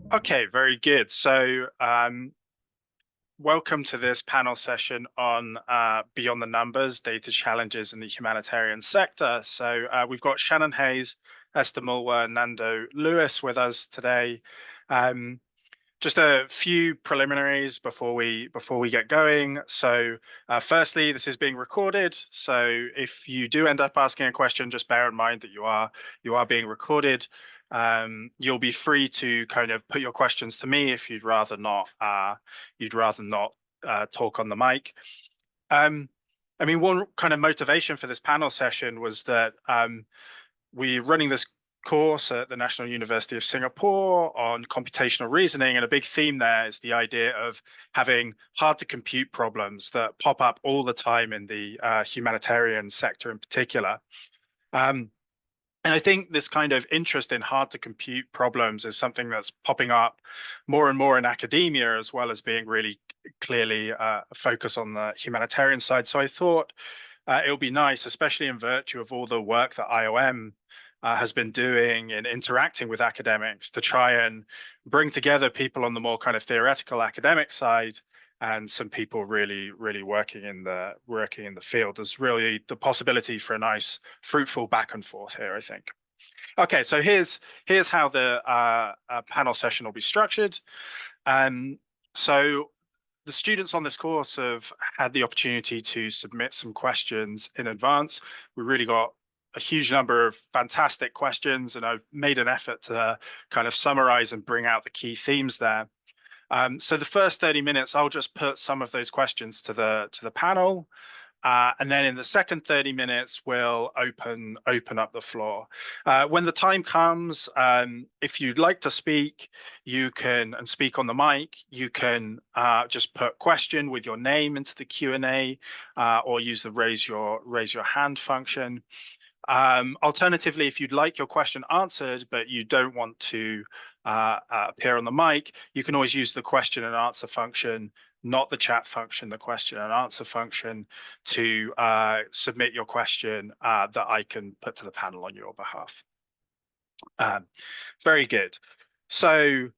Okay, very good. So, welcome to this panel session on Beyond the Numbers, Data Challenges in the Humanitarian Sector. So, we've got Shannon Hayes, Esther Mulwa, and Nando Lewis with us today. Just a few preliminaries before we get going. So, firstly, this is being recorded. So, if you do end up asking a question, just bear in mind that you are being recorded. You'll be free to kind of put your questions to me if you'd rather not talk on the mic. I mean, one kind of motivation for this panel session was that we're running this course at the National University of Singapore on computational reasoning, and a big theme there is the idea of having hard to compute problems that pop up all the time in the humanitarian sector in particular. And I think this kind of interest in hard to compute problems is something that's popping up more and more in academia, as well as being really clearly a focus on the humanitarian side. So I thought it would be nice, especially in virtue of all the work that IOM has been doing in interacting with academics, to try and bring together people on the more kind of theoretical academic side and some people really working in the field. There's really the possibility for a nice fruitful back and forth here, I think. Okay, so here's how the panel session will be structured. So the students on this course have had the opportunity to submit some questions in advance. We really got a huge number of fantastic questions, and I've made an effort to kind of summarize and bring out the key themes there. So the first 30 minutes, I'll just put some of those questions to the panel. And then in the second 30 minutes, we'll open up the floor. When the time comes, if you'd like to speak, you can, and speak on the mic, you can just put question with your name into the Q&A, or use the raise your hand function. Alternatively, if you'd like your question answered, but you don't want to appear on the mic, you can always use the question and answer function, not the chat function, the question and answer function, to submit your question that I can put to the panel on your behalf. Very good. So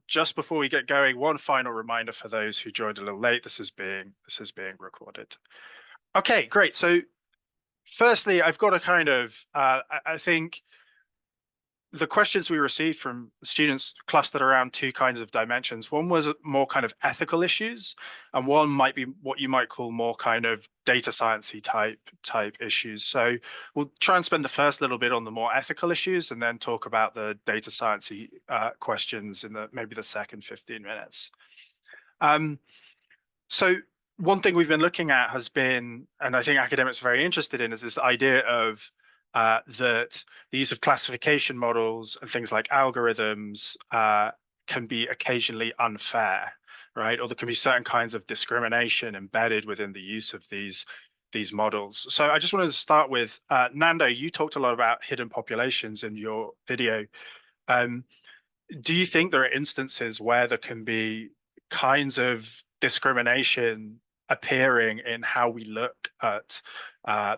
just before we get going, one final reminder for those who joined a little late: this is being recorded. Okay, great. So firstly, I've got a kind of, I think the questions we received from students clustered around two kinds of dimensions. One was more kind of ethical issues, and one might be what you might call more kind of data sciencey type issues. So we'll try and spend the first little bit on the more ethical issues, and then talk about the data sciencey questions in maybe the second 15 minutes. So one thing we've been looking at has been, and I think academics are very interested in, is this idea of that the use of classification models and things like algorithms can be occasionally unfair, right? Or there can be certain kinds of discrimination embedded within the use of these models. So I just wanted to start with Nando. You talked a lot about hidden populations in your video. Do you think there are instances where there can be kinds of discrimination appearing in how we look at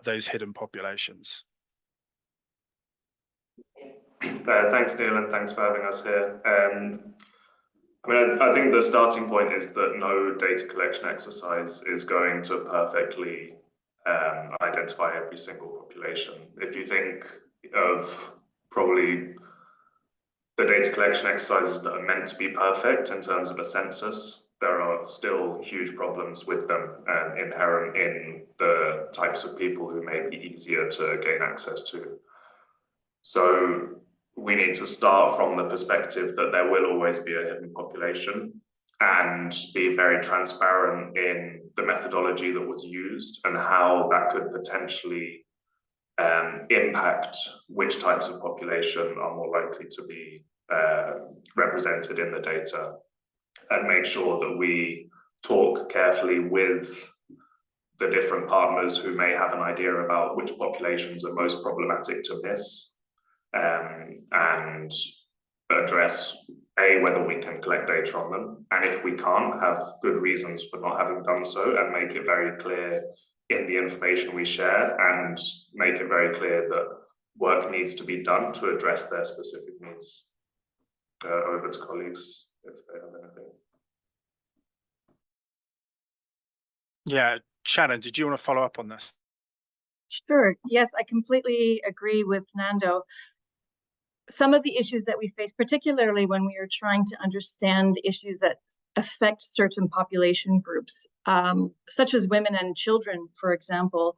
those hidden populations? Thanks, Neil, and thanks for having us here. I mean, I think the starting point is that no data collection exercise is going to perfectly identify every single population. If you think of probably the data collection exercises that are meant to be perfect in terms of a census, there are still huge problems with them inherent in the types of people who may be easier to gain access to. So we need to start from the perspective that there will always be a hidden population, and be very transparent in the methodology that was used and how that could potentially impact which types of population are more likely to be represented in the data, and make sure that we talk carefully with the different partners who may have an idea about which populations are most problematic to miss, and address whether we can collect data on them, and if we can't, have good reasons for not having done so, and make it very clear in the information we share, and make it very clear that work needs to be done to address their specific needs. over to colleagues if they have anything. Yeah, Shannon, did you want to follow up on this? Sure. Yes, I completely agree with Nando. Some of the issues that we face, particularly when we are trying to understand issues that affect certain population groups, such as women and children, for example,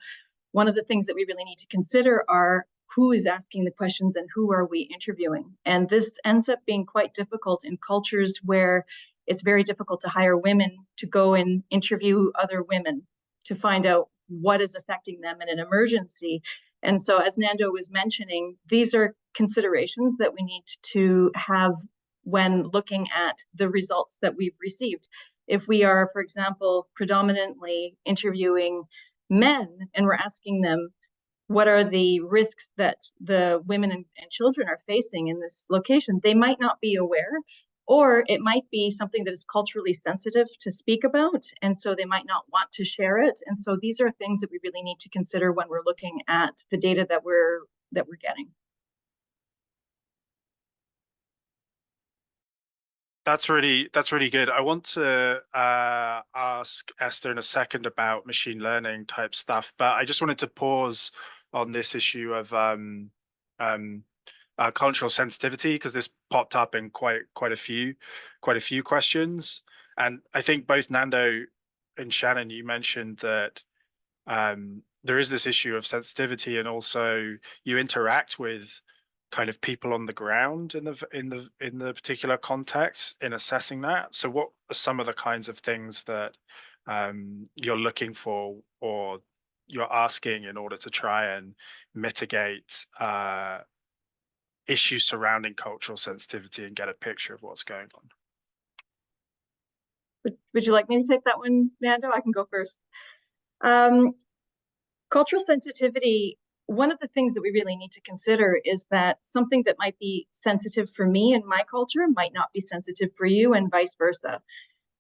one of the things that we really need to consider are who is asking the questions and who are we interviewing. And this ends up being quite difficult in cultures where it's very difficult to hire women to go and interview other women to find out what is affecting them in an emergency. And so, as Nando was mentioning, these are considerations that we need to have when looking at the results that we've received. If we are, for example, predominantly interviewing men and we're asking them, what are the risks that the women and children are facing in this location, they might not be aware, or it might be something that is culturally sensitive to speak about, and so they might not want to share it. And so these are things that we really need to consider when we're looking at the data that we're getting. That's really good. I want to ask Esther in a second about machine learning type stuff, but I just wanted to pause on this issue of cultural sensitivity, because this popped up in quite a few questions. And I think both Nando and Shannon, you mentioned that there is this issue of sensitivity, and also you interact with kind of people on the ground in the particular context in assessing that. So what are some of the kinds of things that you're looking for or you're asking in order to try and mitigate issues surrounding cultural sensitivity and get a picture of what's going on? Would you like me to take that one, Nando? I can go first. Cultural sensitivity, one of the things that we really need to consider is that something that might be sensitive for me in my culture might not be sensitive for you, and vice versa.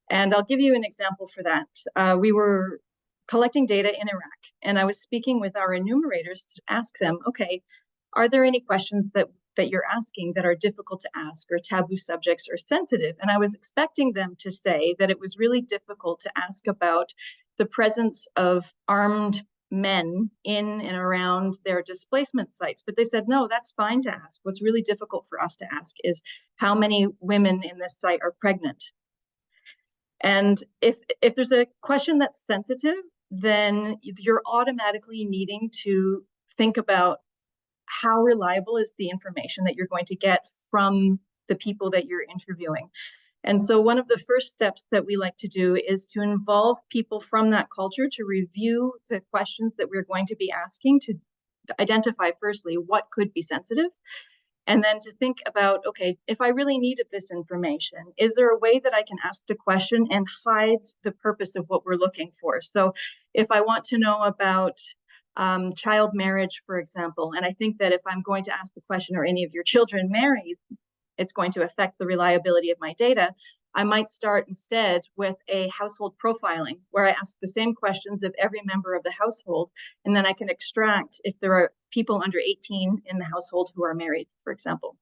And I'll give you an example for that. We were collecting data in Iraq, and I was speaking with our enumerators to ask them, okay, are there any questions that you're asking that are difficult to ask, or taboo subjects, or sensitive? And I was expecting them to say that it was really difficult to ask about the presence of armed men in and around their displacement sites. But they said, no, that's fine to ask. What's really difficult for us to ask is how many women in this site are pregnant. And if there's a question that's sensitive, then you're automatically needing to think about how reliable is the information that you're going to get from the people that you're interviewing. And so one of the first steps that we like to do is to involve people from that culture to review the questions that we're going to be asking, to identify firstly what could be sensitive, and then to think about, okay, if I really needed this information, is there a way that I can ask the question and hide the purpose of what we're looking for? So if I want to know about child marriage, for example, and I think that if I'm going to ask the question, are any of your children married, it's going to affect the reliability of my data, I might start instead with a household profiling, where I ask the same questions of every member of the household, and then I can extract if there are people under 18 in the household who are married, for example.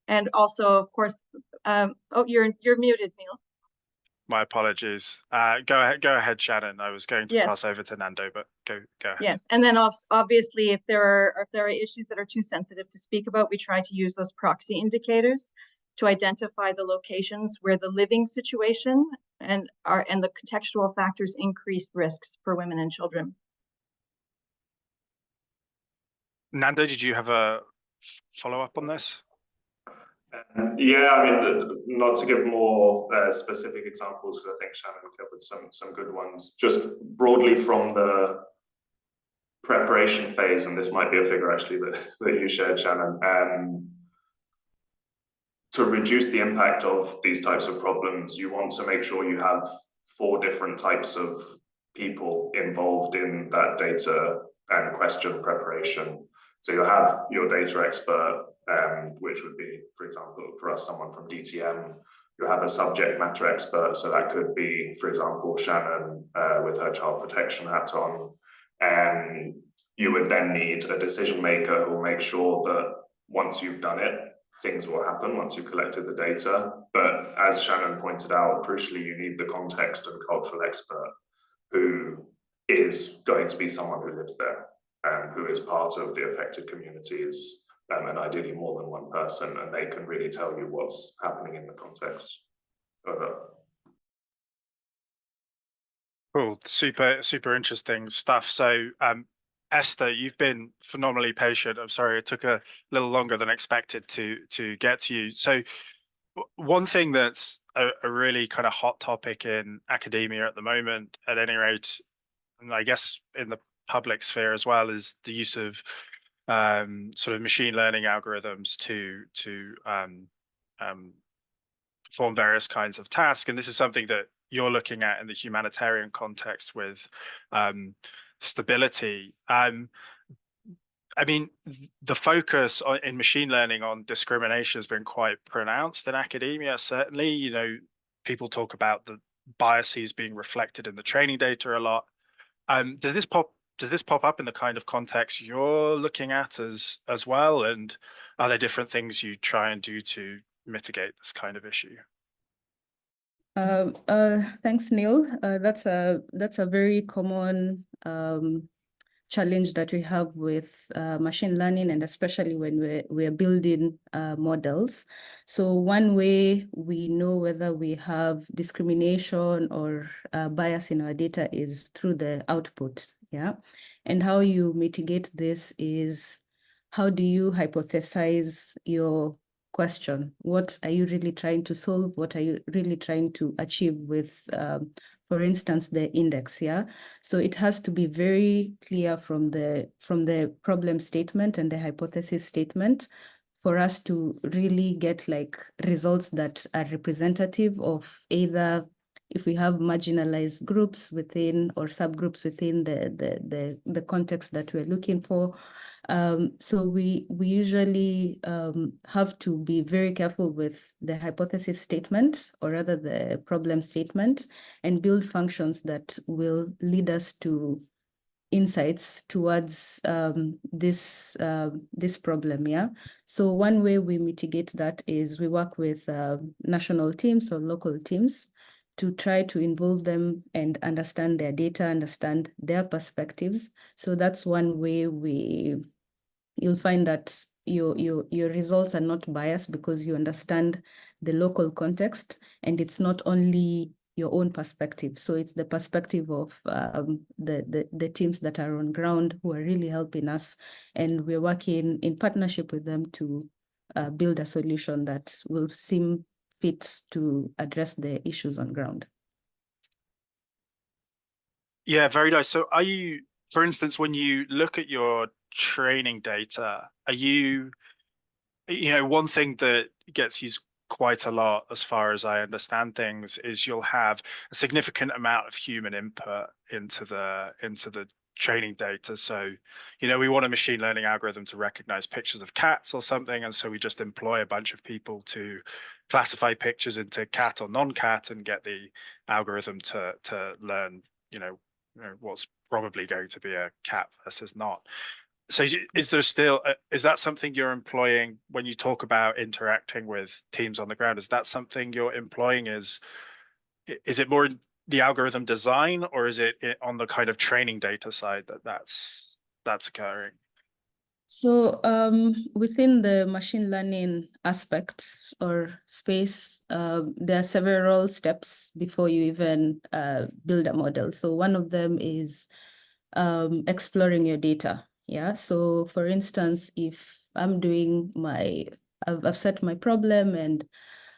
And also, of course, oh, you're muted, Neil. My apologies. Go ahead, Shannon. I was going to pass over to Nando, but go ahead. Yes, and then obviously, if there are issues that are too sensitive to speak about, we try to use those proxy indicators to identify the locations where the living situation and the contextual factors increase risks for women and children. Nando, did you have a follow-up on this? Yeah, I mean, not to give more specific examples, because I think Shannon covered some good ones. Just broadly from the preparation phase, and this might be a figure actually that you shared, Shannon, to reduce the impact of these types of problems, you want to make sure you have 4 different types of people involved in that data and question preparation. So you'll have your data expert, which would be, for example, for us, someone from DTM. You'll have a subject matter expert, so that could be, for example, Shannon with her child protection hat on. you would then need a decision maker who will make sure that once you've done it, things will happen once you've collected the data. But as Shannon pointed out, crucially, you need the context and cultural expert who is going to be someone who lives there and who is part of the affected communities, and ideally more than one person, and they can really tell you what's happening in the context. Cool, super interesting stuff. So Esther, you've been phenomenally patient. I'm sorry it took a little longer than expected to get to you. So one thing that's a really kind of hot topic in academia at the moment, at any rate, and I guess in the public sphere as well, is the use of sort of machine learning algorithms to perform various kinds of tasks. And this is something that you're looking at in the humanitarian context with stability. I mean, the focus in machine learning on discrimination has been quite pronounced in academia, certainly. You know, people talk about the biases being reflected in the training data a lot. Does this pop up in the kind of context you're looking at as well? And are there different things you try and do to mitigate this kind of issue? Thanks, Neil. That's a very common challenge that we have with machine learning, and especially when we're building models. So one way we know whether we have discrimination or bias in our data is through the output, yeah? And how you mitigate this is, how do you hypothesize your question? What are you really trying to solve? What are you really trying to achieve with, for instance, the index, yeah? So it has to be very clear from the problem statement and the hypothesis statement for us to really get like results that are representative of either if we have marginalized groups within or subgroups within the context that we're looking for. So we usually have to be very careful with the hypothesis statement, or rather the problem statement, and build functions that will lead us to insights towards this problem, yeah? So one way we mitigate that is we work with national teams or local teams to try to involve them and understand their data, understand their perspectives. So that's one way you'll find that your results are not biased because you understand the local context, and it's not only your own perspective. So it's the perspective of the teams that are on ground who are really helping us, and we're working in partnership with them to build a solution that will seem fit to address the issues on ground. Yeah, very nice. So are you, for instance, when you look at your training data, are you know, one thing that gets used quite a lot, as far as I understand things, is you'll have a significant amount of human input into the training data. So, you know, we want a machine learning algorithm to recognize pictures of cats or something, and so we just employ a bunch of people to classify pictures into cat or non-cat and get the algorithm to learn, you know, what's probably going to be a cat versus not. So is there still, is that something you're employing when you talk about interacting with teams on the ground? Is that something you're employing? Is it more the algorithm design, or is it on the kind of training data side that's occurring? So within the machine learning aspect or space, there are several steps before you even build a model. So one of them is exploring your data. Yeah. So for instance, if I'm doing I've set my problem and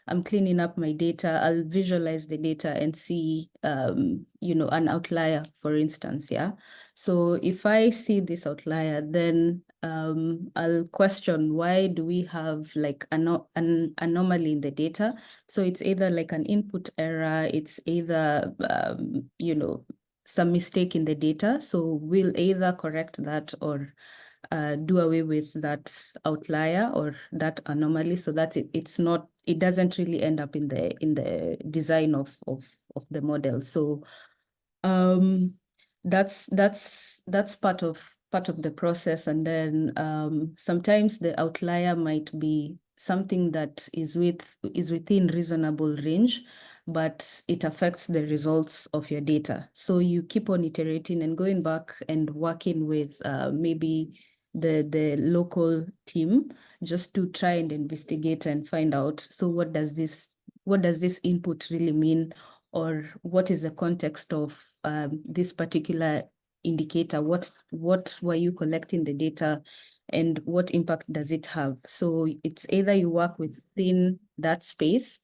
I'm cleaning up my data, I'll visualize the data and see, you know, an outlier, for instance, yeah? So if I see this outlier, then I'll question, why do we have like an anomaly in the data? So it's either like an input error, it's either, you know, some mistake in the data. So we'll either correct that or do away with that outlier or that anomaly, so that it doesn't really end up in the design of the model. So that's part of part of the process, and then sometimes the outlier might be something that is within reasonable range, but it affects the results of your data. So you keep on iterating and going back and working with maybe the local team just to try and investigate and find out, so what does this input really mean, or what is the context of this particular indicator? What were you collecting the data, and what impact does it have? So it's either you work within that space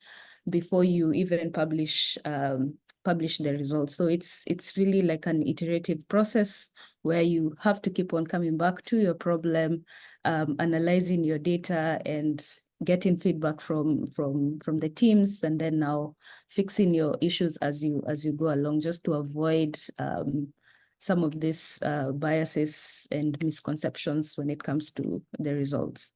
before you even publish the results. So it's really like an iterative process where you have to keep on coming back to your problem, analyzing your data and getting feedback from the teams, and then now fixing your issues as you go along, just to avoid some of these biases and misconceptions when it comes to the results.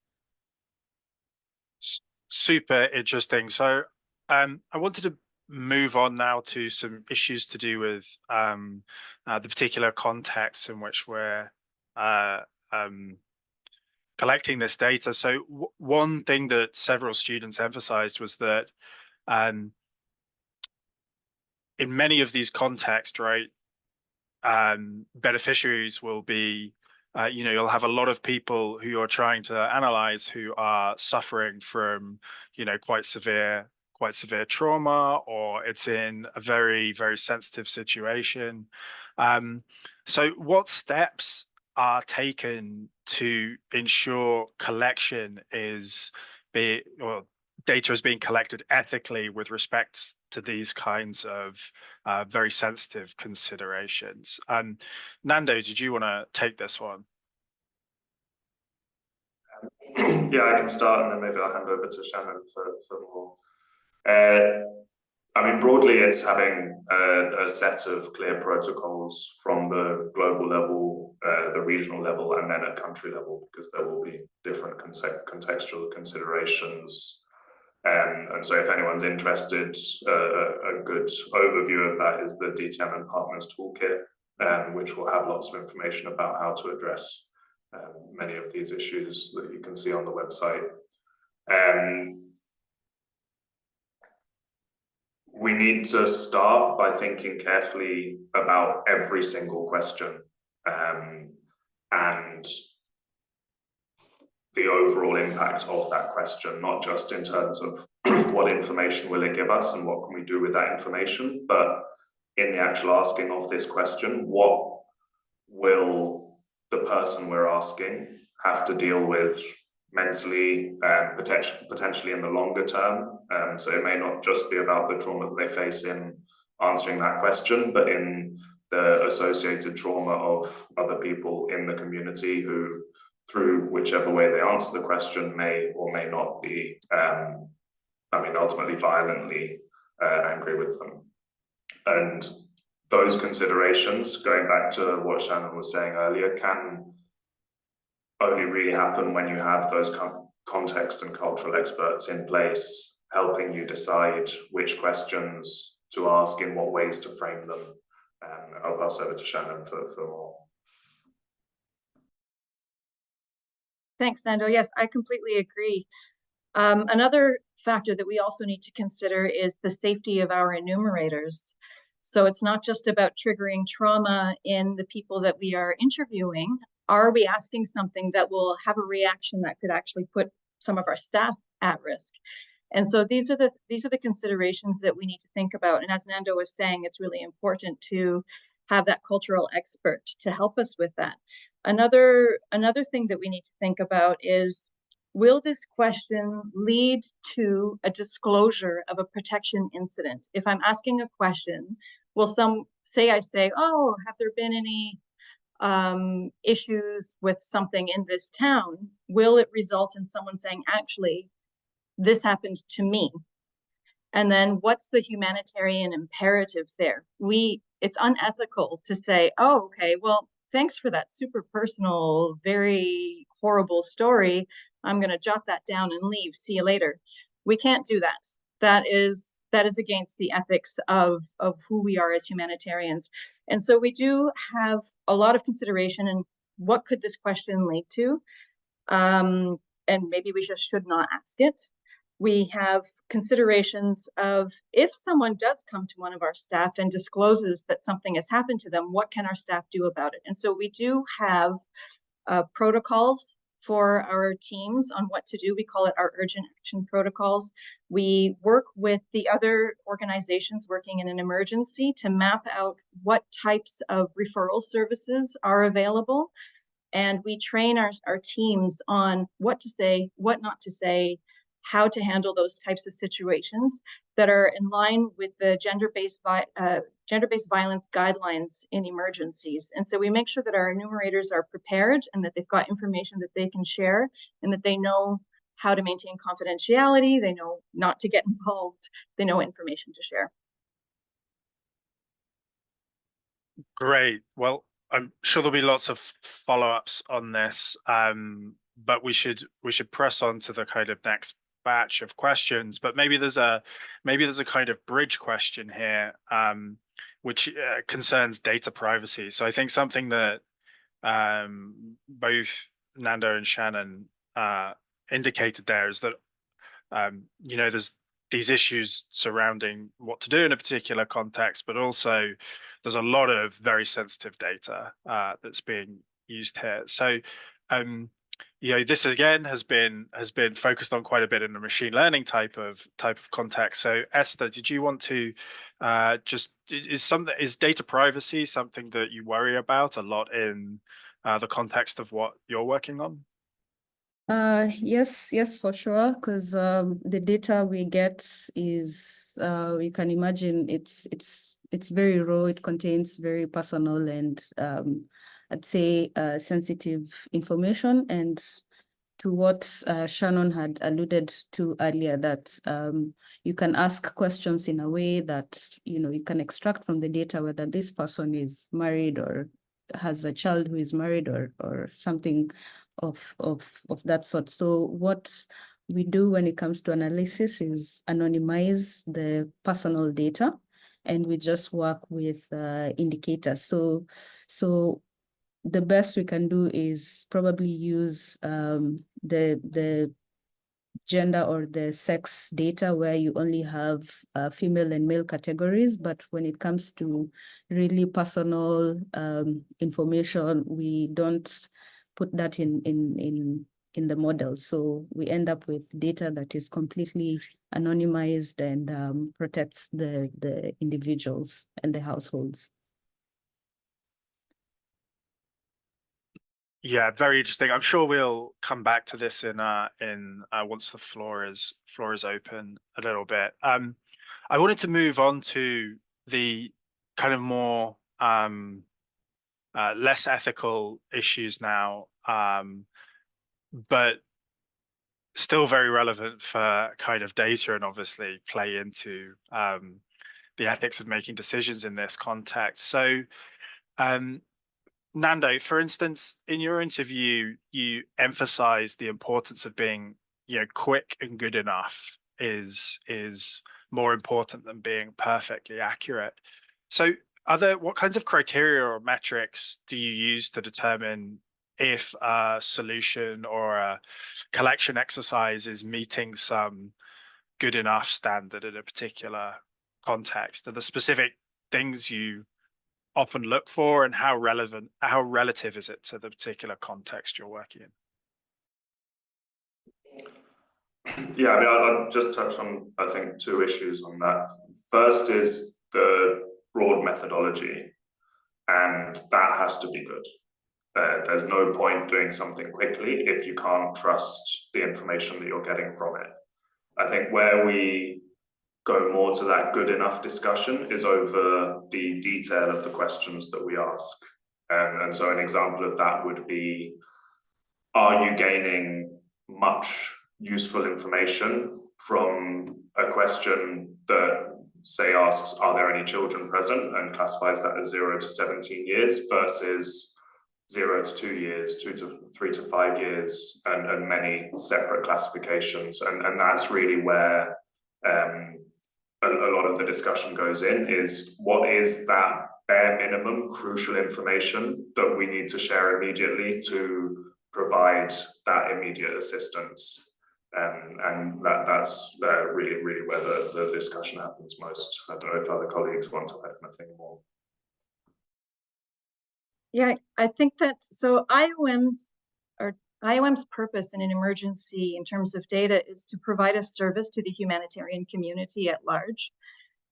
Super interesting. So I wanted to move on now to some issues to do with the particular context in which we're collecting this data. So one thing that several students emphasized was that in many of these contexts, right, beneficiaries will be, you'll have a lot of people who you're trying to analyze who are suffering from, quite severe trauma, or it's in a very, very sensitive situation. So what steps are taken to ensure collection data is being collected ethically with respect to these kinds of very sensitive considerations? Nando, did you want to take this one? Yeah, I can start, and then maybe I'll hand over to Shannon for more. I mean, broadly, it's having a set of clear protocols from the global level, the regional level, and then at country level, because there will be different contextual considerations. And so if anyone's interested, a good overview of that is the DTM and Partners Toolkit, which will have lots of information about how to address many of these issues that you can see on the website. We need to start by thinking carefully about every single question and the overall impact of that question, not just in terms of what information will it give us and what can we do with that information, but in the actual asking of this question, what will the person we're asking have to deal with mentally, potentially in the longer term. So it may not just be about the trauma that they face in answering that question, but in the associated trauma of other people in the community who, through whichever way they answer the question, may or may not be, ultimately violently angry with them. And those considerations, going back to what Shannon was saying earlier, can only really happen when you have those context and cultural experts in place, helping you decide which questions to ask, in what ways to frame them. And I'll pass over to Shannon for more. Thanks, Nando. Yes, I completely agree. Another factor that we also need to consider is the safety of our enumerators. So it's not just about triggering trauma in the people that we are interviewing. Are we asking something that will have a reaction that could actually put some of our staff at risk? And so these are the considerations that we need to think about. And as Nando was saying, it's really important to have that cultural expert to help us with that. Another thing that we need to think about is, will this question lead to a disclosure of a protection incident? If I'm asking a question, will I say, oh, have there been any issues with something in this town? Will it result in someone saying, actually, this happened to me? And then what's the humanitarian imperative there? It's unethical to say, oh, okay, well, thanks for that super personal, very horrible story. I'm going to jot that down and leave. See you later. We can't do that. That is against the ethics of who we are as humanitarians. And so we do have a lot of consideration, and what could this question lead to? And maybe we just should not ask it. We have considerations of, if someone does come to one of our staff and discloses that something has happened to them, what can our staff do about it? And so we do have protocols for our teams on what to do. We call it our urgent action protocols. We work with the other organizations working in an emergency to map out what types of referral services are available. And we train our teams on what to say, what not to say, how to handle those types of situations that are in line with the gender-based violence guidelines in emergencies. And so we make sure that our enumerators are prepared and that they've got information that they can share, and that they know how to maintain confidentiality, they know not to get involved, they know information to share. Great. Well, I'm sure there'll be lots of follow-ups on this, but we should press on to the kind of next batch of questions. But maybe there's a kind of bridge question here, which concerns data privacy. So I think something that both Nando and Shannon indicated there is that there's these issues surrounding what to do in a particular context, but also there's a lot of very sensitive data that's being used here. So, this again has been focused on quite a bit in the machine learning type of context. So, Esther, did you want to is data privacy something that you worry about a lot in the context of what you're working on? Yes, for sure. Because the data we get is, you can imagine, it's very raw. It contains very personal and I'd say sensitive information. And to what Shannon had alluded to earlier, that you can ask questions in a way that you can extract from the data whether this person is married or has a child who is married or something of that sort. So what we do when it comes to analysis is anonymize the personal data, and we just work with indicators. So the best we can do is probably use the gender or the sex data, where you only have female and male categories. But when it comes to really personal information, we don't put that in the model. So we end up with data that is completely anonymized and protects the individuals and the households. Yeah, very interesting. I'm sure we'll come back to this in once the floor is open a little bit. I wanted to move on to the kind of more less ethical issues now, but still very relevant for kind of data, and obviously play into the ethics of making decisions in this context. So, Nando, for instance, in your interview, you emphasized the importance of being, quick and good enough is more important than being perfectly accurate. So what kinds of criteria or metrics do you use to determine if a solution or a collection exercise is meeting some good enough standard in a particular context? Are the specific things you often look for, and how relative is it to the particular context you're working in? Yeah, I mean, I'll just touch on, I think, two issues on that. First is the broad methodology, and that has to be good. There's no point doing something quickly if you can't trust the information that you're getting from it. I think where we go more to that good enough discussion is over the detail of the questions that we ask. And so an example of that would be, are you gaining much useful information from a question that, say, asks, are there any children present, and classifies that as 0 to 17 years versus 0 to 2 years, 2 to 3 to 5 years, and many separate classifications. And that's really where a lot of the discussion goes in, is what is that bare minimum crucial information that we need to share immediately to provide that immediate assistance. And that's really where the discussion happens most. I don't know if other colleagues want to add anything more. Yeah, I think that, so IOM's purpose in an emergency in terms of data is to provide a service to the humanitarian community at large.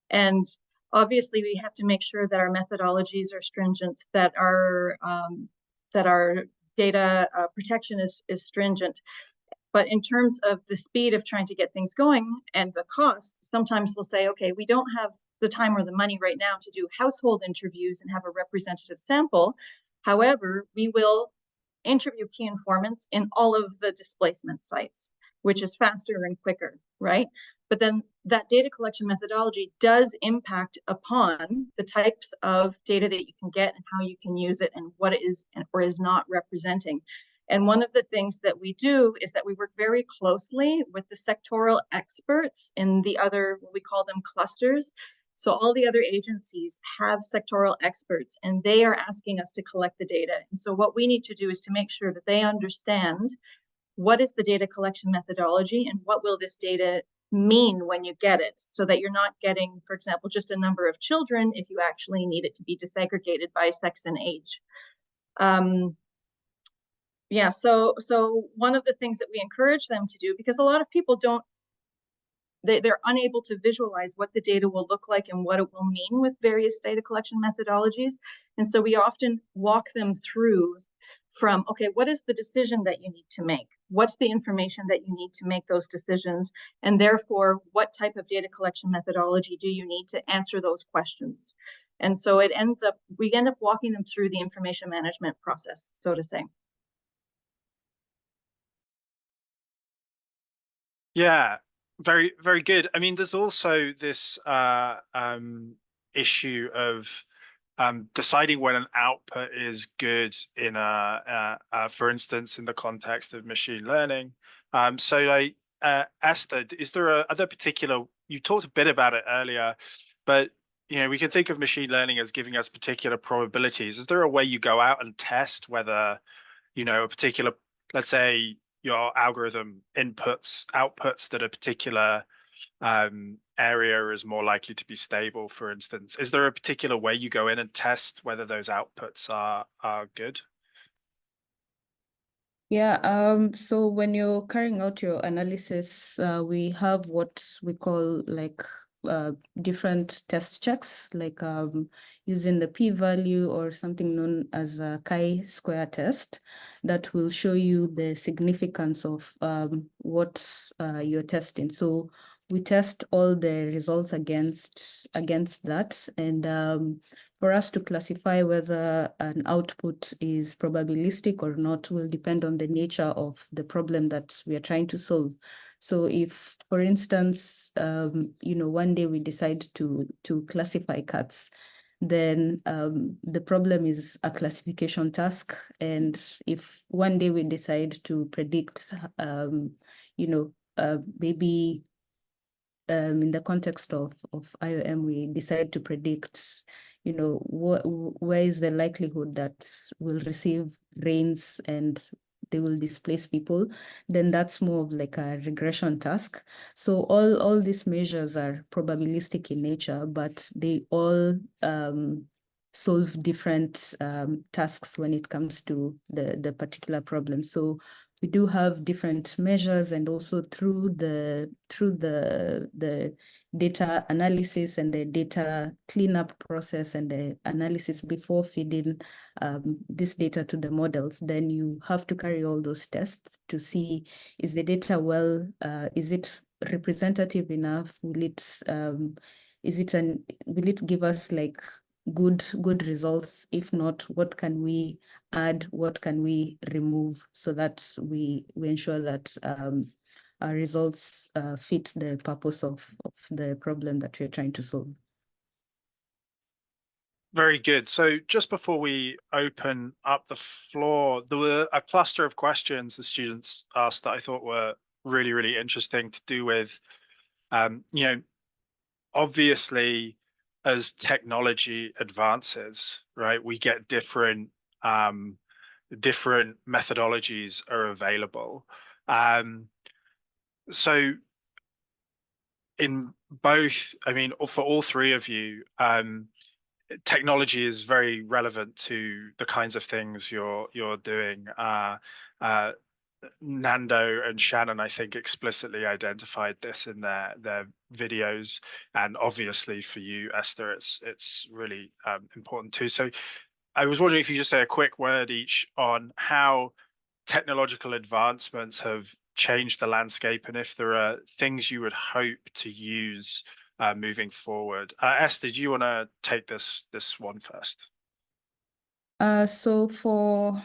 And obviously we have to make sure that our methodologies are stringent, that our data protection is stringent. But in terms of the speed of trying to get things going and the cost, sometimes we'll say, okay, we don't have the time or the money right now to do household interviews and have a representative sample. However, we will interview key informants in all of the displacement sites, which is faster and quicker, right? But then that data collection methodology does impact upon the types of data that you can get and how you can use it and what it is or is not representing. And one of the things that we do is that we work very closely with the sectoral experts in the other, we call them clusters. So all the other agencies have sectoral experts and they are asking us to collect the data. And so what we need to do is to make sure that they understand what is the data collection methodology and what will this data mean when you get it, so that you're not getting, for example, just a number of children if you actually need it to be disaggregated by sex and age. Yeah, so one of the things that we encourage them to do, because a lot of people don't, they're unable to visualize what the data will look like and what it will mean with various data collection methodologies. And so we often walk them through from, okay, what is the decision that you need to make? What's the information that you need to make those decisions? And therefore, what type of data collection methodology do you need to answer those questions? And so we end up walking them through the information management process, so to say. Yeah, very good. I mean, there's also this issue of deciding when an output is good in for instance, in the context of machine learning. So like, Esther, are there particular, you talked a bit about it earlier, but you know, we can think of machine learning as giving us particular probabilities. Is there a way you go out and test whether, you know, a particular, let's say your algorithm outputs that a particular area is more likely to be stable, for instance? Is there a particular way you go in and test whether those outputs are good? Yeah, so when you're carrying out your analysis, we have what we call like different test checks, like using the p-value or something known as a chi-square test that will show you the significance of what you're testing. So we test all the results against that, and for us to classify whether an output is probabilistic or not will depend on the nature of the problem that we are trying to solve. So if, for instance, you know, one day we decide to classify cats, then the problem is a classification task. And if one day we decide to predict, you know, maybe in the context of IOM, we decide to predict, you know, where is the likelihood that we'll receive rains and they will displace people, then that's more of like a regression task. So all these measures are probabilistic in nature, but they all solve different tasks when it comes to the particular problem. So we do have different measures, and also through the data analysis and the data cleanup process and the analysis before feeding this data to the models, then you have to carry all those tests to see, is the data is it representative enough? Will it give us like good results? If not, what can we add, what can we remove, so that we ensure that our results fit the purpose of the problem that we're trying to solve. Very good. So just before we open up the floor, there were a cluster of questions the students asked that I thought were really interesting, to do with, you know, obviously as technology advances, right, we get different methodologies are available. So in both, I mean, for all three of you, technology is very relevant to the kinds of things you're doing. Nando and Shannon, I think, explicitly identified this in their videos, and obviously for you, Esther, it's really important too. So I was wondering if you just say a quick word each on how technological advancements have changed the landscape, and if there are things you would hope to use moving forward. Esther, do you want to take this one first? So for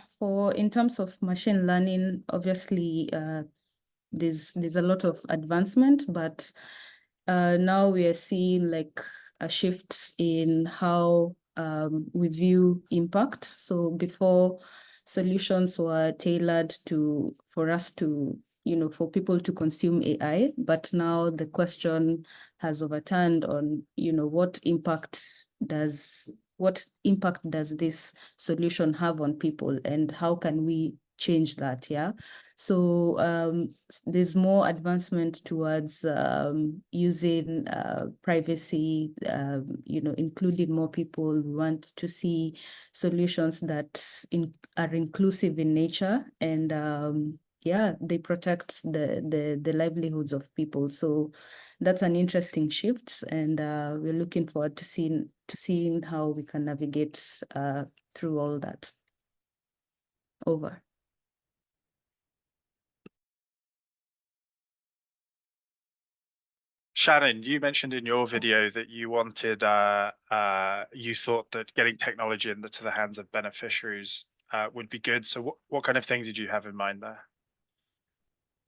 in terms of machine learning, obviously there's a lot of advancement, but now we are seeing like a shift in how we view impact. So before, solutions were tailored for us to, for people to consume AI, but now the question has overturned on, what impact does this solution have on people, and how can we change that? Yeah. So there's more advancement towards using privacy, including more people. We want to see solutions that are inclusive in nature, and yeah, they protect the livelihoods of people. So that's an interesting shift, and we're looking forward to seeing how we can navigate through all that. Over. Shannon, you mentioned in your video that you wanted, you thought that getting technology into the hands of beneficiaries would be good. So what kind of things did you have in mind there?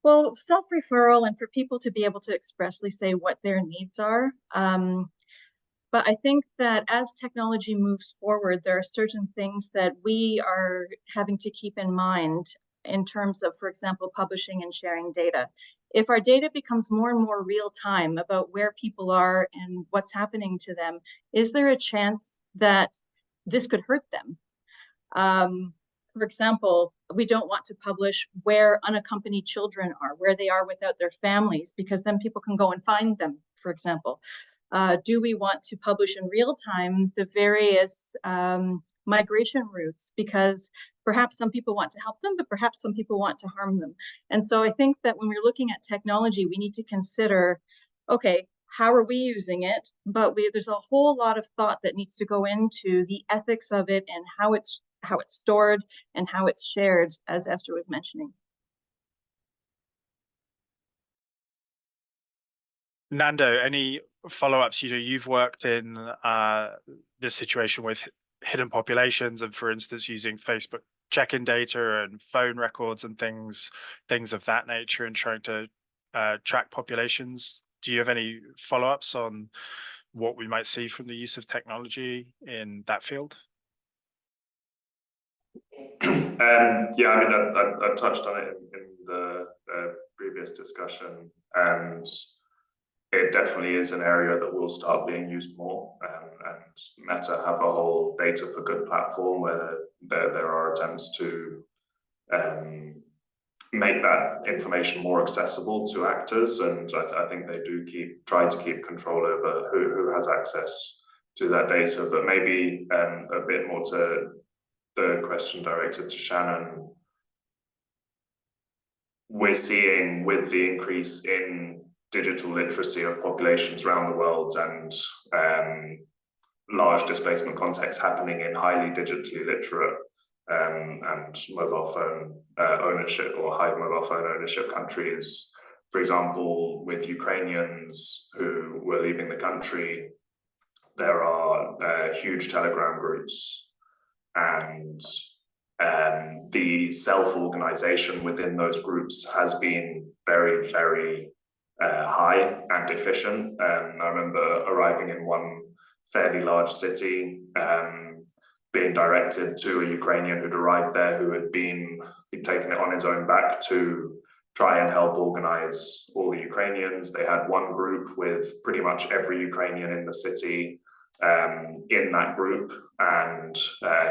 Well, self-referral and for people to be able to expressly say what their needs are. But I think that as technology moves forward, there are certain things that we are having to keep in mind in terms of, for example, publishing and sharing data. If our data becomes more and more real time about where people are and what's happening to them, is there a chance that this could hurt them? For example, we don't want to publish where unaccompanied children are, where they are without their families, because then people can go and find them, for example. Do we want to publish in real time the various migration routes? Because perhaps some people want to help them, but perhaps some people want to harm them. And so I think that when we're looking at technology, we need to consider, okay, how are we using it? But there's a whole lot of thought that needs to go into the ethics of it and how it's stored and how it's shared, as Esther was mentioning. Nando, any follow-ups? You've worked in this situation with hidden populations, and for instance, using Facebook check-in data and phone records and things of that nature, and trying to track populations. Do you have any follow-ups on what we might see from the use of technology in that field? Yeah, I mean, I touched on it in the previous discussion, and it definitely is an area that will start being used more. And Meta have a whole data for good platform where there are attempts to make that information more accessible to actors, and I think they do try to keep control over who has access to that data. But maybe a bit more to the question directed to Shannon, we're seeing with the increase in digital literacy of populations around the world and large displacement contexts happening in highly digitally literate and mobile phone ownership or high mobile phone ownership countries. For example, with Ukrainians who were leaving the country, there are huge Telegram groups, and the self-organization within those groups has been very, very high and efficient. I remember arriving in one fairly large city, being directed to a Ukrainian who'd arrived there, he'd taken it on his own back to try and help organize all the Ukrainians. They had one group with pretty much every Ukrainian in the city in that group, and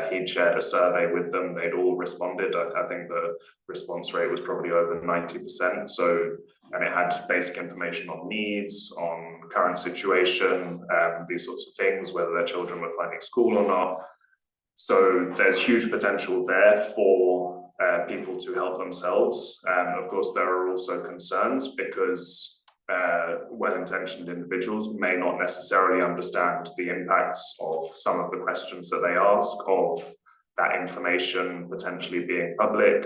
he'd shared a survey with them. They'd all responded. I think the response rate was probably over 90%. So, and it had basic information on needs, on current situation, these sorts of things, whether their children were finding school or not. So there's huge potential there for people to help themselves. Of course, there are also concerns because well-intentioned individuals may not necessarily understand the impacts of some of the questions that they ask, of that information potentially being public.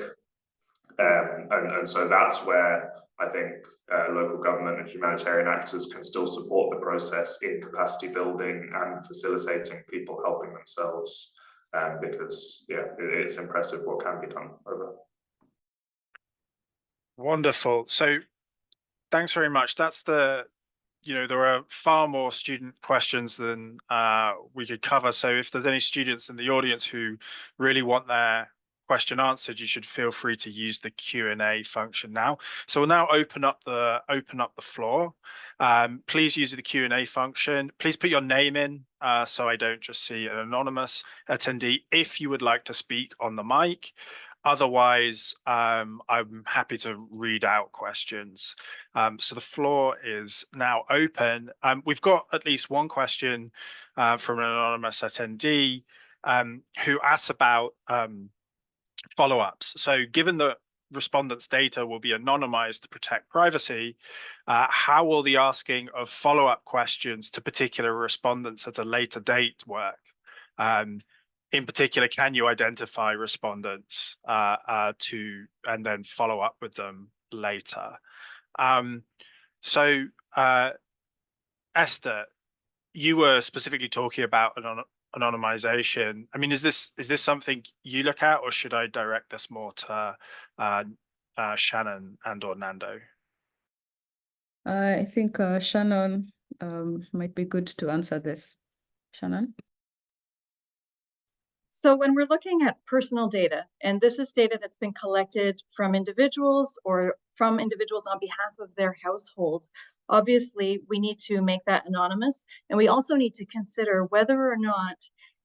And so that's where I think local government and humanitarian actors can still support the process in capacity building and facilitating people helping themselves, because yeah, it's impressive what can be done. Over. Wonderful. So thanks very much. That's there are far more student questions than we could cover. So if there's any students in the audience who really want their question answered, you should feel free to use the Q&A function now. So we'll now open up the floor. Please use the Q&A function. Please put your name in so I don't just see an anonymous attendee if you would like to speak on the mic. Otherwise, I'm happy to read out questions. So the floor is now open. We've got at least one question from an anonymous attendee who asks about follow-ups. So given that respondents' data will be anonymized to protect privacy, how will the asking of follow-up questions to particular respondents at a later date work? In particular, can you identify respondents and then follow up with them later? Esther, you were specifically talking about anonymization. I mean, is this something you look at, or should I direct this more to Shannon and or Nando? I think Shannon might be good to answer this. Shannon? So when we're looking at personal data, and this is data that's been collected from individuals or from individuals on behalf of their household, obviously we need to make that anonymous. And we also need to consider whether or not,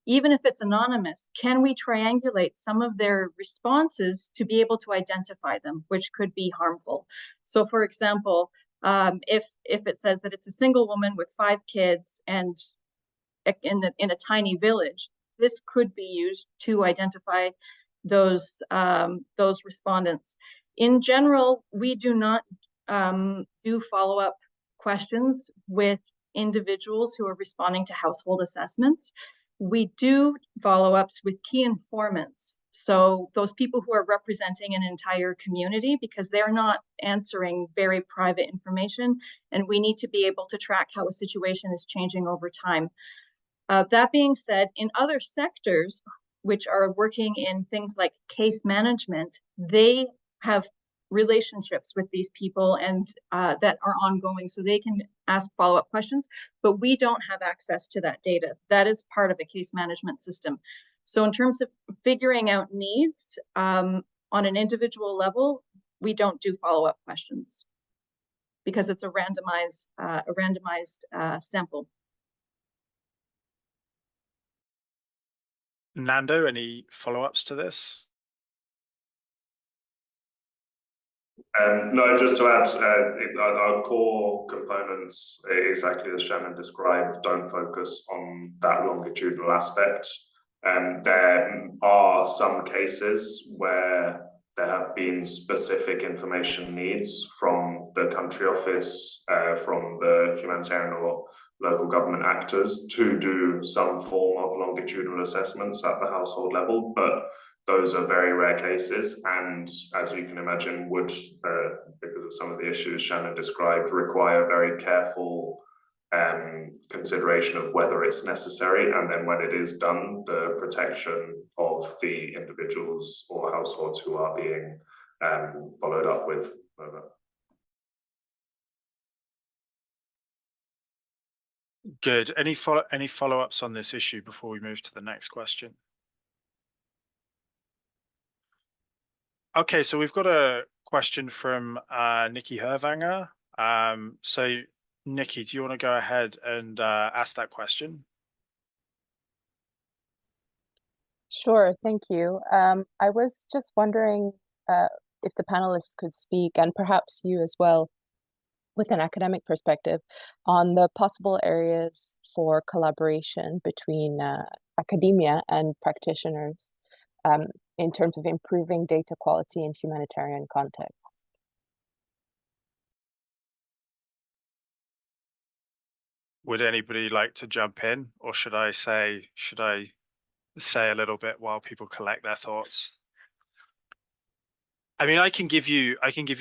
even if it's anonymous, can we triangulate some of their responses to be able to identify them, which could be harmful. So for example, if it says that it's a single woman with 5 kids and in a tiny village, this could be used to identify those respondents. In general, we do not do follow-up questions with individuals who are responding to household assessments. We do follow-ups with key informants. So those people who are representing an entire community, because they're not answering very private information, and we need to be able to track how a situation is changing over time. That being said, in other sectors, which are working in things like case management, they have relationships with these people and that are ongoing, so they can ask follow-up questions, but we don't have access to that data. That is part of a case management system. So in terms of figuring out needs on an individual level, we don't do follow-up questions because it's a randomized sample. Nando, any follow-ups to this? No, just to add, our core components, exactly as Shannon described, don't focus on that longitudinal aspect. There are some cases where there have been specific information needs from the country office, from the humanitarian or local government actors to do some form of longitudinal assessments at the household level, but those are very rare cases, and as you can imagine, would, because of some of the issues Shannon described, require very careful consideration of whether it's necessary, and then when it is done, the protection of the individuals or households who are being followed up with. Good. Any follow-ups on this issue before we move to the next question? Okay, so we've got a question from Nikki Hervanger. So Nikki, do you want to go ahead and ask that question? Sure, thank you. I was just wondering if the panelists could speak, and perhaps you as well, with an academic perspective, on the possible areas for collaboration between academia and practitioners in terms of improving data quality in humanitarian contexts. Would anybody like to jump in, or should I say a little bit while people collect their thoughts? I mean, I can give you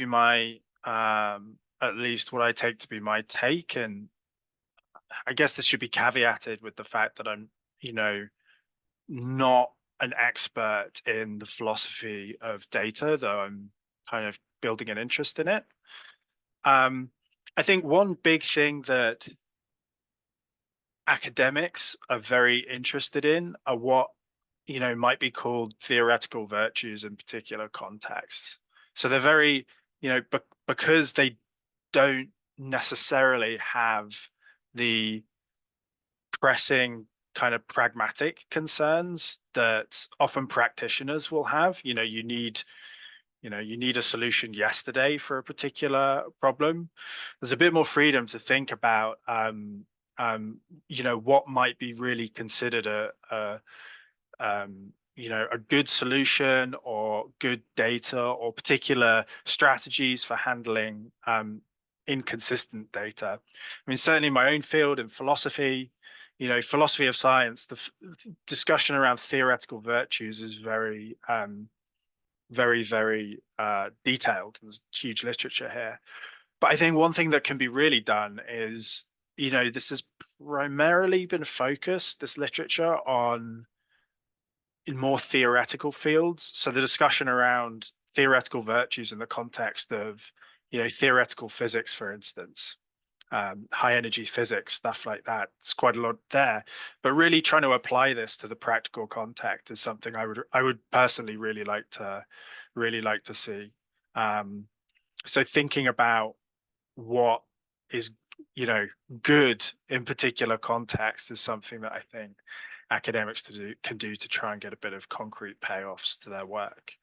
my at least what I take to be my take, and I guess this should be caveated with the fact that I'm, not an expert in the philosophy of data, though I'm kind of building an interest in it. I think one big thing that academics are very interested in are what might be called theoretical virtues in particular contexts. So they're very, because they don't necessarily have the pressing kind of pragmatic concerns that often practitioners will have. You need a solution yesterday for a particular problem. There's a bit more freedom to think about what might be really considered a good solution or good data or particular strategies for handling inconsistent data. I mean, certainly in my own field in philosophy, philosophy of science, the discussion around theoretical virtues is very, very detailed. There's huge literature here. But I think one thing that can be really done is, this has primarily been focused, this literature, on in more theoretical fields. So the discussion around theoretical virtues in the context of, theoretical physics, for instance, high energy physics, stuff like that. It's quite a lot there. But really trying to apply this to the practical context is something I would personally really like to see. So thinking about what is good in particular context is something that I think academics can do to try and get a bit of concrete payoffs to their work.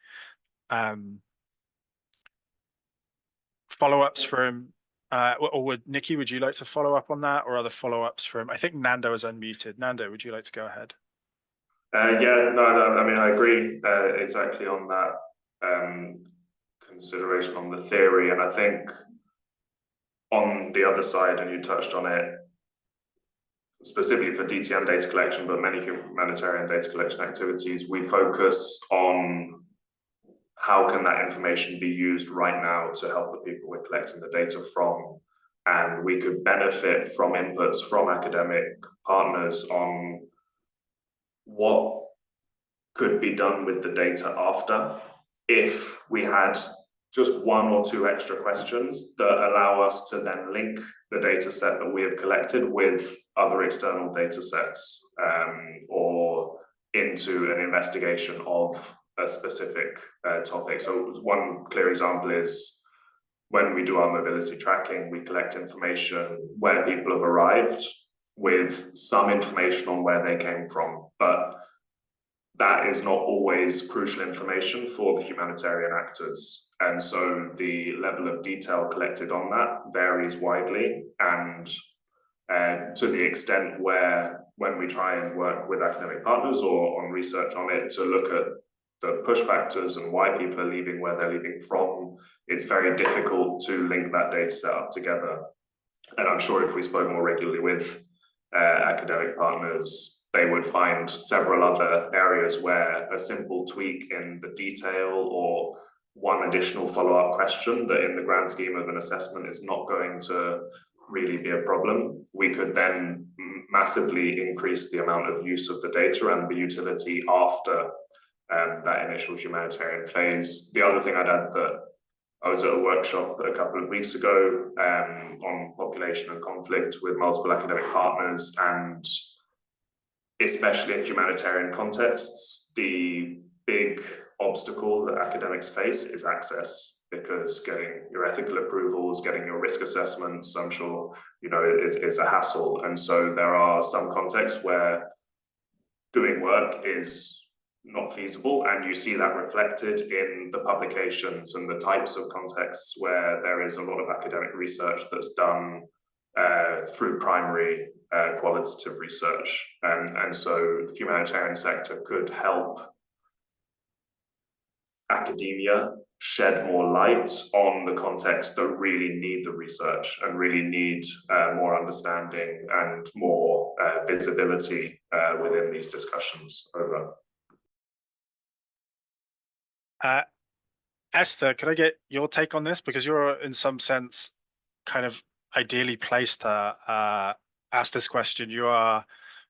Follow-ups from or Nikki, would you like to follow up on that, or other follow-ups from, I think Nando is unmuted. Nando, would you like to go ahead? Yeah, no, I mean, I agree exactly on that consideration on the theory. And I think on the other side, and you touched on it, specifically for DTM data collection, but many humanitarian data collection activities, we focus on how can that information be used right now to help the people we're collecting the data from. And we could benefit from inputs from academic partners on what could be done with the data after, if we had just one or two extra questions that allow us to then link the data set that we have collected with other external data sets, or into an investigation of a specific topic. So one clear example is when we do our mobility tracking, we collect information where people have arrived with some information on where they came from, but that is not always crucial information for the humanitarian actors. And so the level of detail collected on that varies widely. And to the extent where, when we try and work with academic partners or on research on it to look at the push factors and why people are leaving, where they're leaving from, it's very difficult to link that data set up together. And I'm sure if we spoke more regularly with academic partners, they would find several other areas where a simple tweak in the detail or one additional follow-up question that in the grand scheme of an assessment is not going to really be a problem, we could then massively increase the amount of use of the data and the utility after that initial humanitarian phase. The other thing I'd add, that I was at a workshop a couple of weeks ago on population and conflict with multiple academic partners, and especially in humanitarian contexts, the big obstacle that academics face is access, because getting your ethical approvals, getting your risk assessments, I'm sure, is a hassle. And so there are some contexts where doing work is not feasible, and you see that reflected in the publications and the types of contexts where there is a lot of academic research that's done through primary qualitative research, and so the humanitarian sector could help academia shed more light on the contexts that really need the research and really need more understanding and more visibility within these discussions. Over. Esther, could I get your take on this? Because you're in some sense kind of ideally placed to ask this question. You are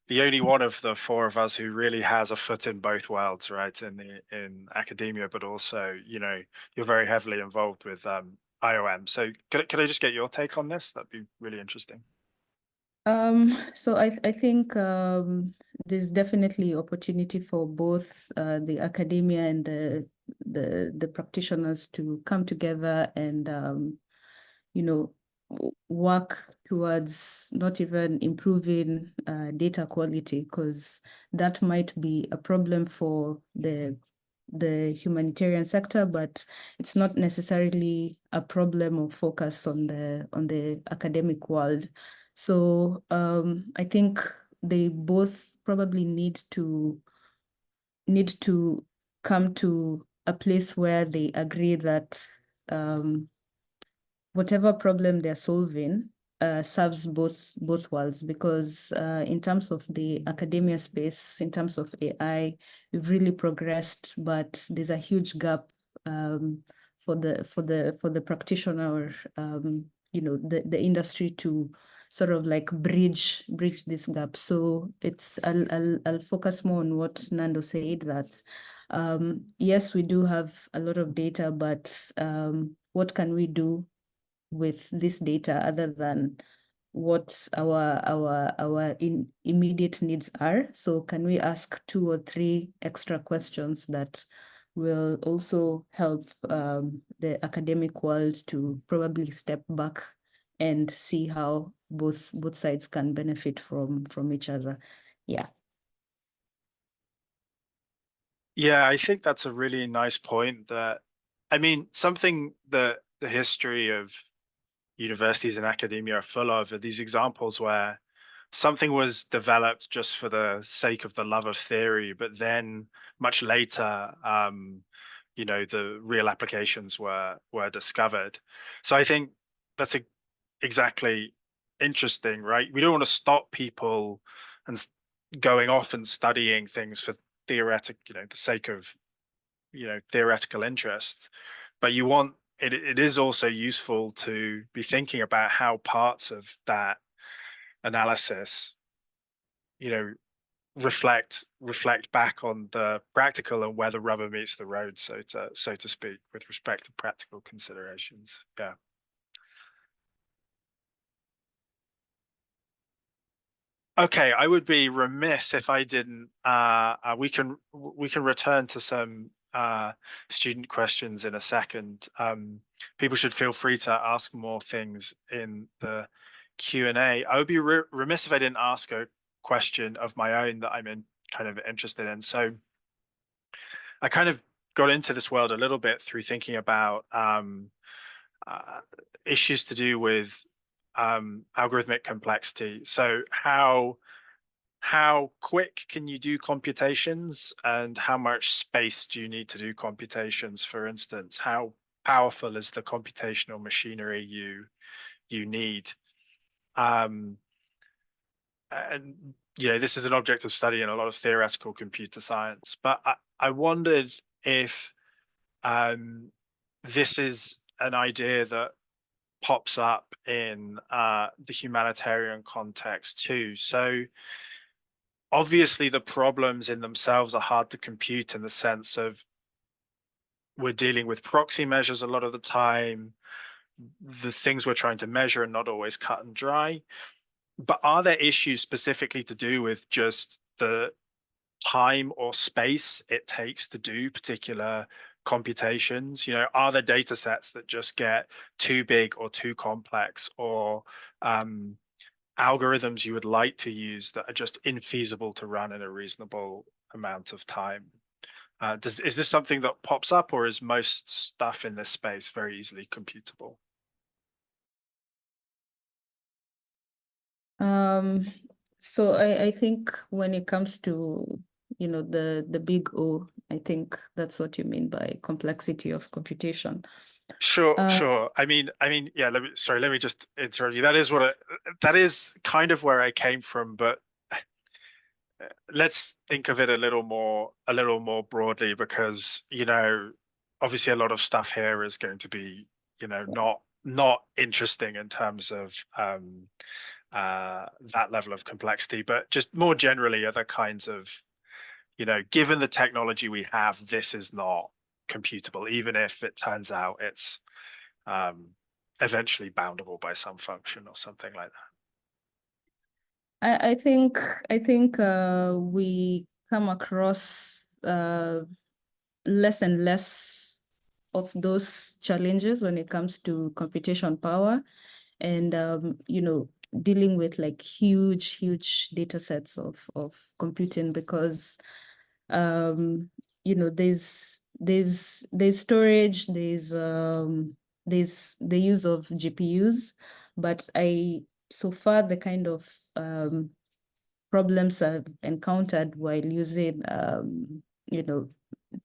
the only one of the four of us who really has a foot in both worlds, right? In academia, but also, you know, you're very heavily involved with IOM. So could I just get your take on this? That'd be really interesting. So I think there's definitely opportunity for both the academia and the practitioners to come together and you know, work towards not even improving data quality, because that might be a problem for the humanitarian sector, but it's not necessarily a problem or focus on the academic world. So I think they both probably need to come to a place where they agree that whatever problem they're solving serves both worlds, because in terms of the academia space, in terms of AI, we've really progressed, but there's a huge gap for the practitioner, you know, the industry to sort of like bridge this gap. So it's I'll focus more on what Nando said, that yes, we do have a lot of data, but what can we do with this data other than what our immediate needs are? So can we ask 2 or 3 extra questions that will also help the academic world to probably step back and see how both sides can benefit from each other? Yeah. Yeah, I think that's a really nice point. That, I mean, something that the history of universities and academia are full of are these examples where something was developed just for the sake of the love of theory, but then much later, you know, the real applications were discovered. So I think that's exactly interesting, right? We don't want to stop people and going off and studying things for theoretic, you know, the sake of, you know, theoretical interests, but you want it is also useful to be thinking about how parts of that analysis, you know, reflect back on the practical and where the rubber meets the road, so to speak, with respect to practical considerations. Yeah. Okay, I would be remiss if I didn't. We can return to some student questions in a second. People should feel free to ask more things in the Q&A. I would be remiss if I didn't ask a question of my own that I'm kind of interested in. So I kind of got into this world a little bit through thinking about issues to do with algorithmic complexity. So how quick can you do computations, and how much space do you need to do computations? For instance, how powerful is the computational machinery you need? And you know, this is an object of study in a lot of theoretical computer science, but I wondered if this is an idea that pops up in the humanitarian context too. So obviously the problems in themselves are hard to compute, in the sense of we're dealing with proxy measures a lot of the time. The things we're trying to measure are not always cut and dry. But are there issues specifically to do with just the time or space it takes to do particular computations? You know, are there data sets that just get too big or too complex, or algorithms you would like to use that are just infeasible to run in a reasonable amount of time? Is this something that pops up, or is most stuff in this space very easily computable? So I think when it comes to, the big O, I think that's what you mean by complexity of computation. Sure. I mean, yeah. Let me just interrupt you. That is kind of where I came from, but let's think of it a little more broadly, because obviously a lot of stuff here is going to be not interesting in terms of that level of complexity, but just more generally other kinds of, given the technology we have, this is not computable, even if it turns out it's eventually boundable by some function or something like that. I think we come across less and less of those challenges when it comes to computation power, and dealing with like huge data sets of computing, because there's storage, there's the use of GPUs, but so far the kind of problems I've encountered while using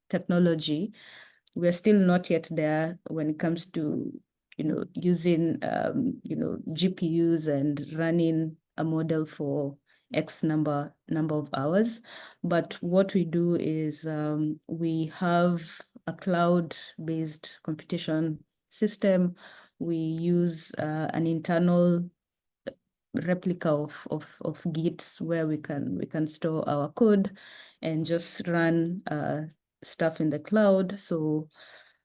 technology, we're still not yet there when it comes to using GPUs and running a model for X number of hours. But what we do is we have a cloud-based computation system. We use an internal replica of Git, where we can store our code and just run stuff in the cloud. So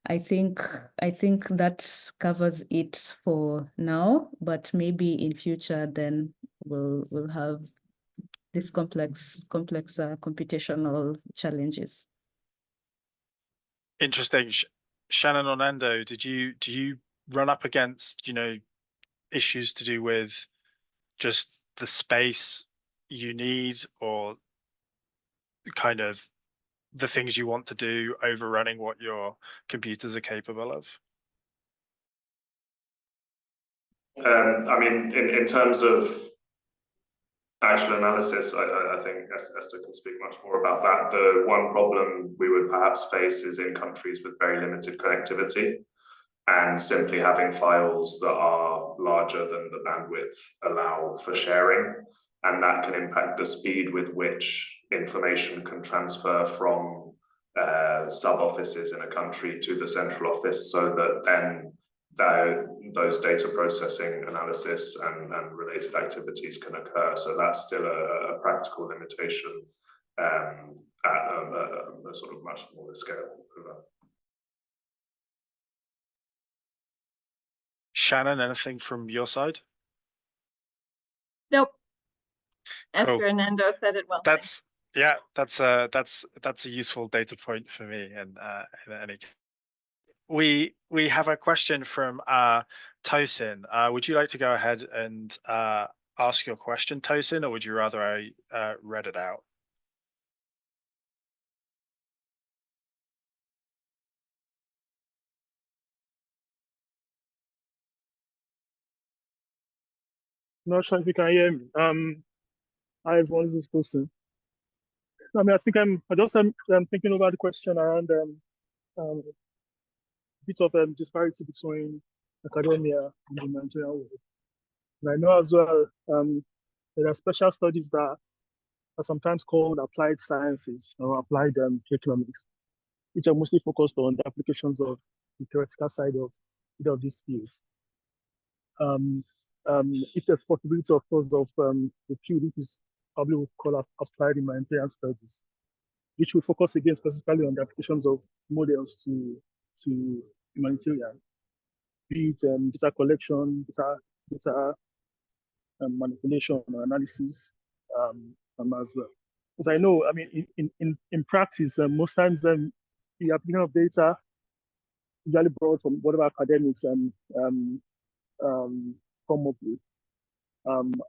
I think that covers it for now, but maybe in future then we'll have these complex computational challenges. Interesting. Shannon or Nando, do you run up against issues to do with just the space you need, or kind of the things you want to do overrunning what your computers are capable of? I mean, in terms of actual analysis, I think Esther can speak much more about that. The one problem we would perhaps face is in countries with very limited connectivity, and simply having files that are larger than the bandwidth allow for sharing, and that can impact the speed with which information can transfer from sub-offices in a country to the central office, so that then those data processing, analysis, and related activities can occur. So that's still a practical limitation at a sort of much smaller scale. Shannon, anything from your side? Nope. Cool. Esther and Nando said it well. That's a useful data point for me. And we have a question from Tosin. Would you like to go ahead and ask your question, Tosin, or would you rather I read it out? Not sure if you can hear me. Hi everyone, this is Tosin. I mean, I think I'm thinking about the question around bit of disparity between academia and the humanitarian world. And I know as well there are special studies that are sometimes called applied sciences or applied economics, which are mostly focused on the applications of the theoretical side of either of these fields. If there's possibility, of course, of the field, which is probably we call applied humanitarian studies, which will focus again specifically on the applications of models to humanitarian, be it data collection, data manipulation or analysis, as well. Because I know, I mean, in practice, most times the application of data usually brought from whatever academics come up with.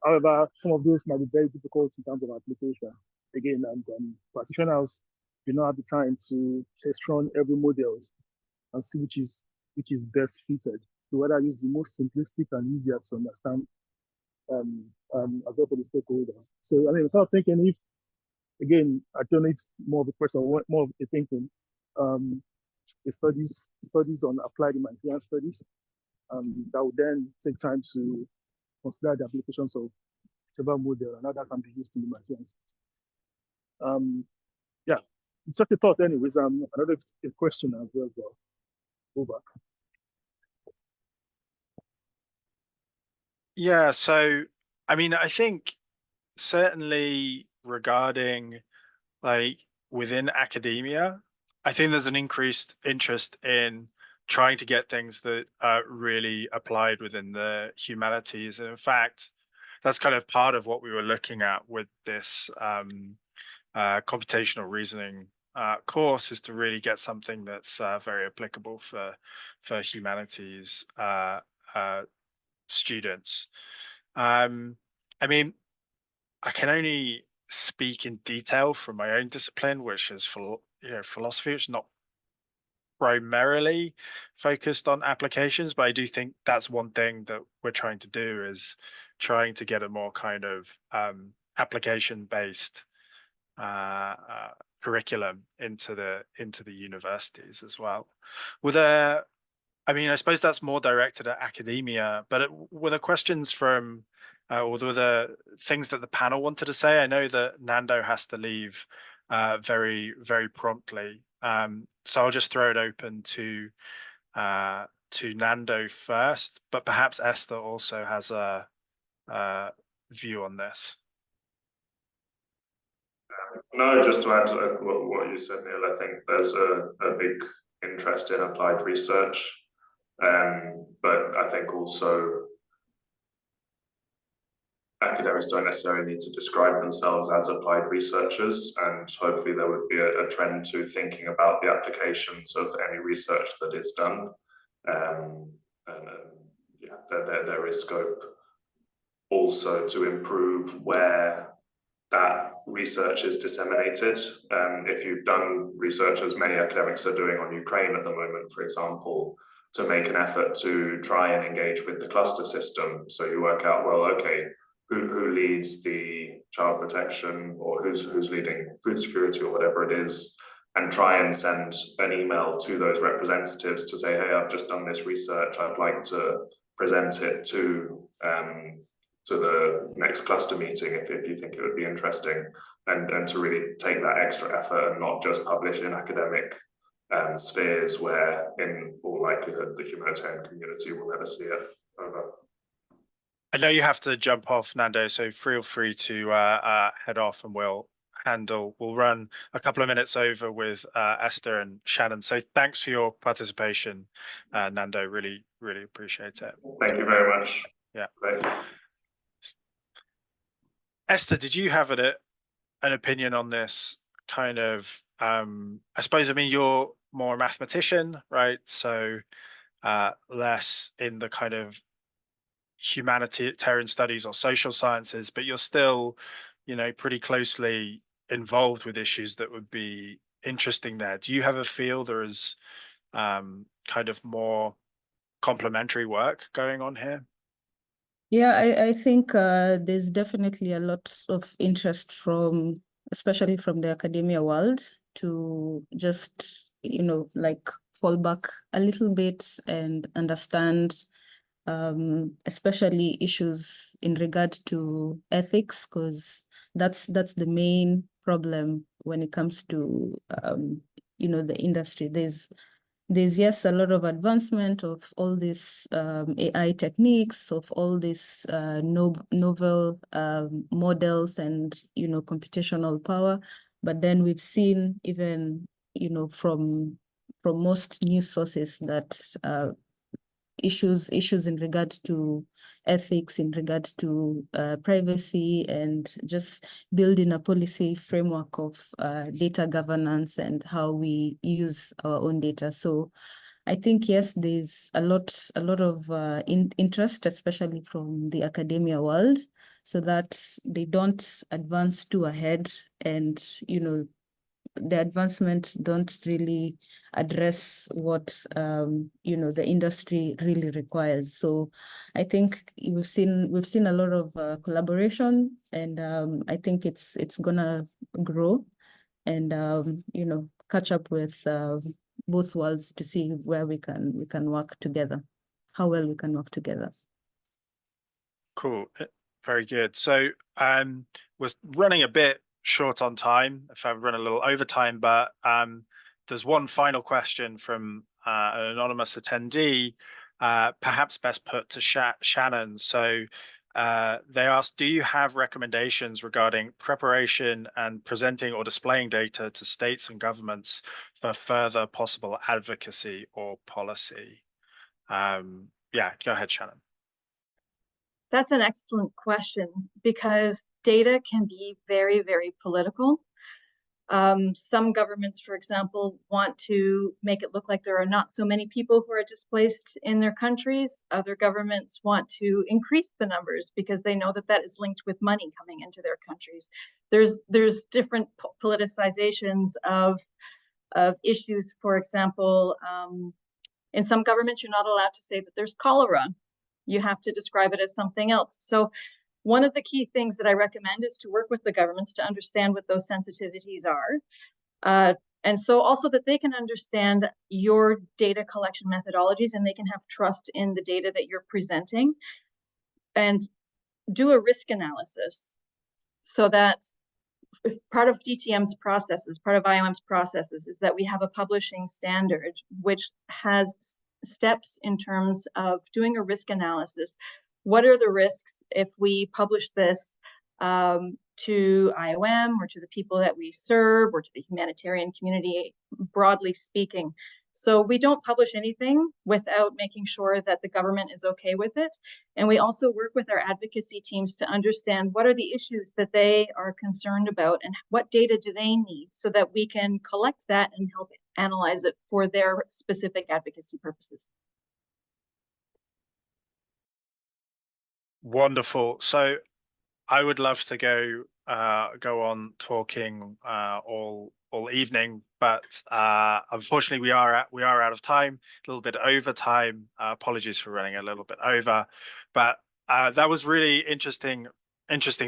However, some of those might be very difficult in terms of application. Again, and practitioners you don't have the time to test run every models and see which is best fitted. You rather use the most simplistic and easier to understand as well for the stakeholders. So I mean, without thinking, if again, I don't know, it's more of a question, more of a thinking. The studies on applied humanitarian studies that would then take time to consider the applications of whichever model and how that can be used in humanitarian studies. Yeah, it's just a thought, anyways. Another a question as well. Over. Yeah, so I mean, I think certainly regarding like within academia, I think there's an increased interest in trying to get things that are really applied within the humanities. And in fact, that's kind of part of what we were looking at with this computational reasoning course, is to really get something that's very applicable for humanities students. I mean, I can only speak in detail from my own discipline, which is philosophy, which is not primarily focused on applications, but I do think that's one thing that we're trying to do, is trying to get a more kind of application-based curriculum into the universities as well. I mean, I suppose that's more directed at academia, but were there questions from, or were there things that the panel wanted to say? I know that Nando has to leave very, very promptly. So I'll just throw it open to Nando first, but perhaps Esther also has a view on this. No, just to add to what you said, Neil, I think there's a big interest in applied research. But I think also academics don't necessarily need to describe themselves as applied researchers, and hopefully there would be a trend to thinking about the applications of any research that is done. Yeah, there is scope also to improve where that research is disseminated. If you've done research, as many academics are doing on Ukraine at the moment, for example, to make an effort to try and engage with the cluster system. So you work out, well, okay, who leads the child protection, or who's leading food security, or whatever it is, and try and send an email to those representatives to say, hey, I've just done this research, I'd like to present it to the next cluster meeting if you think it would be interesting, and to really take that extra effort and not just publish in academic spheres where in all likelihood the humanitarian community will never see it. Over. I know you have to jump off, Nando, so feel free to head off, and we'll run a couple of minutes over with Esther and Shannon. So thanks for your participation, Nando. Really, really appreciate it. Thank you very much. Yeah. Great. Esther, did you have an opinion on this kind of, I suppose, I mean, you're more a mathematician, right? So less in the kind of humanitarian studies or social sciences, but you're still, pretty closely involved with issues that would be interesting there. Do you have a feel there is kind of more complementary work going on here? Yeah, I think there's definitely a lot of interest especially from the academia world, to just, like fall back a little bit and understand especially issues in regard to ethics, because that's the main problem when it comes to the industry. There's yes, a lot of advancement of all these AI techniques, of all these novel models and computational power, but then we've seen even from most news sources that issues in regard to ethics, in regard to privacy, and just building a policy framework of data governance and how we use our own data. So I think, yes, there's a lot of interest, especially from the academia world, so that they don't advance too ahead and, the advancements don't really address what the industry really requires. So I think we've seen a lot of collaboration, and I think it's gonna grow and catch up with both worlds to see where we can work together, how well we can work together. Cool, very good. So we're running a bit short on time, if I've run a little over time, but there's one final question from an anonymous attendee, perhaps best put to Shannon. So they asked, do you have recommendations regarding preparation and presenting or displaying data to states and governments for further possible advocacy or policy? Yeah, go ahead, Shannon. That's an excellent question, because data can be very, very political. Some governments, for example, want to make it look like there are not so many people who are displaced in their countries. Other governments want to increase the numbers because they know that that is linked with money coming into their countries. There's different politicizations of issues. For example, in some governments, you're not allowed to say that there's cholera. You have to describe it as something else. So one of the key things that I recommend is to work with the governments to understand what those sensitivities are. And so also that they can understand your data collection methodologies, and they can have trust in the data that you're presenting, and do a risk analysis, so that part of DTM's processes, part of IOM's processes, is that we have a publishing standard which has steps in terms of doing a risk analysis. What are the risks if we publish this to IOM or to the people that we serve or to the humanitarian community, broadly speaking? So we don't publish anything without making sure that the government is okay with it. And we also work with our advocacy teams to understand what are the issues that they are concerned about and what data do they need, so that we can collect that and help analyze it for their specific advocacy purposes. Wonderful. So I would love to go on talking all evening, but unfortunately we are out of time, a little bit over time. Apologies for running a little bit over, but that was really interesting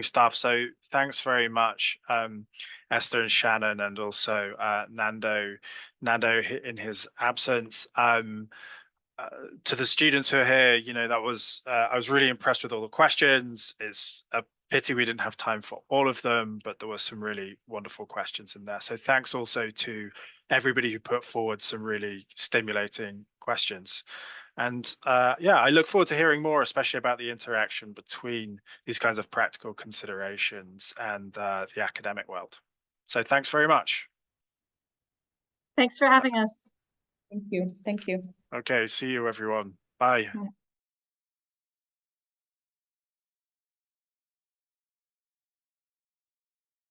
stuff. So thanks very much, Esther and Shannon, and also Nando in his absence. To the students who are here, that was I was really impressed with all the questions. It's a pity we didn't have time for all of them, but there were some really wonderful questions in there. So thanks also to everybody who put forward some really stimulating questions. And yeah, I look forward to hearing more, especially about the interaction between these kinds of practical considerations and the academic world. So thanks very much. Thanks for having us. Thank you. Thank you. Okay, see you everyone. Bye. Yeah.